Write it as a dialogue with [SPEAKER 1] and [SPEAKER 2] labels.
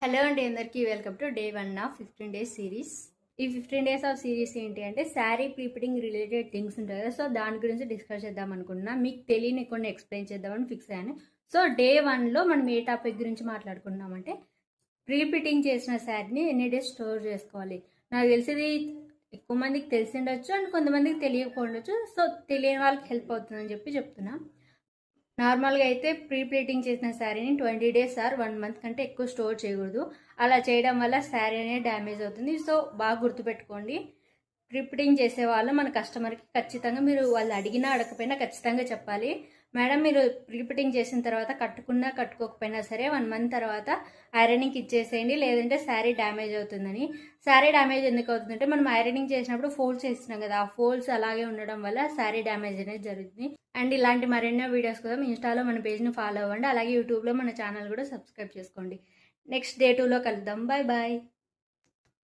[SPEAKER 1] Hello అండి, అందరికీ welcome to day 1 of 15 days series. ఈ 15 డేస్ ఆఫ్ సిరీస్ ఏంటి అంటే శారీ ప్రీప్రింగ్ రిలేటెడ్ థింగ్స్ ఉంటాయి కదా, సో దాని గురించి డిస్కస్ చేద్దాం అనుకున్నా. మీకు తెలియని కొన్ని ఎక్స్ప్లెయిన్ చేద్దామని ఫిక్స్ అయ్యాను. సో డే 1లో మనం ఏ టాపిక్ గురించి మాట్లాడుకున్నామంటే ప్రీప్రింటింగ్ చేసిన శారీని ఎన్ని డేస్ స్టోర్ చేసుకోవాలి. నాకు తెలిసింది ఎక్కువ మందికి తెలిసి ఉండొచ్చు అండ్ కొంతమందికి తెలియకపోవచ్చు. సో తెలియని వాళ్ళకి హెల్ప్ అవుతుందని చెప్తున్నా. నార్మల్గా అయితే ప్రీ ప్లేటింగ్ చేసిన శారీని 20 డేస్ ఆర్ 1 మంత్ కంటే ఎక్కువ స్టోర్ చేయకూడదు. అలా చేయడం వల్ల శారీ అనేది డ్యామేజ్ అవుతుంది. సో బాగా గుర్తుపెట్టుకోండి. ప్రీప్రింటింగ్ చేసే వాళ్ళు మన కస్టమర్కి ఖచ్చితంగా మీరు వాళ్ళు అడిగినా అడగకపోయినా ఖచ్చితంగా చెప్పాలి, మేడం మీరు ప్రీప్రింటింగ్ చేసిన తర్వాత కట్టుకున్నా కట్టుకోకపోయినా సరే 1 మంత్ తర్వాత ఐరనింగ్కి ఇచ్చేసేయండి, లేదంటే శారీ డ్యామేజ్ అవుతుందని. శారీ డ్యామేజ్ ఎందుకు అవుతుందంటే మనం ఐరనింగ్ చేసినప్పుడు ఫోల్డ్స్ వేస్తున్నాం కదా, ఆ ఫోల్డ్స్ అలాగే ఉండడం వల్ల శారీ డ్యామేజ్ అనేది జరుగుతుంది. అండ్ ఇలాంటి మరెన్నో వీడియోస్ కోసం ఇన్స్టాలో మన పేజ్ని ఫాలో అవ్వండి, అలాగే యూట్యూబ్లో మన ఛానల్ కూడా సబ్స్క్రైబ్ చేసుకోండి. నెక్స్ట్ డే 2లో కలుద్దాం. Bye bye.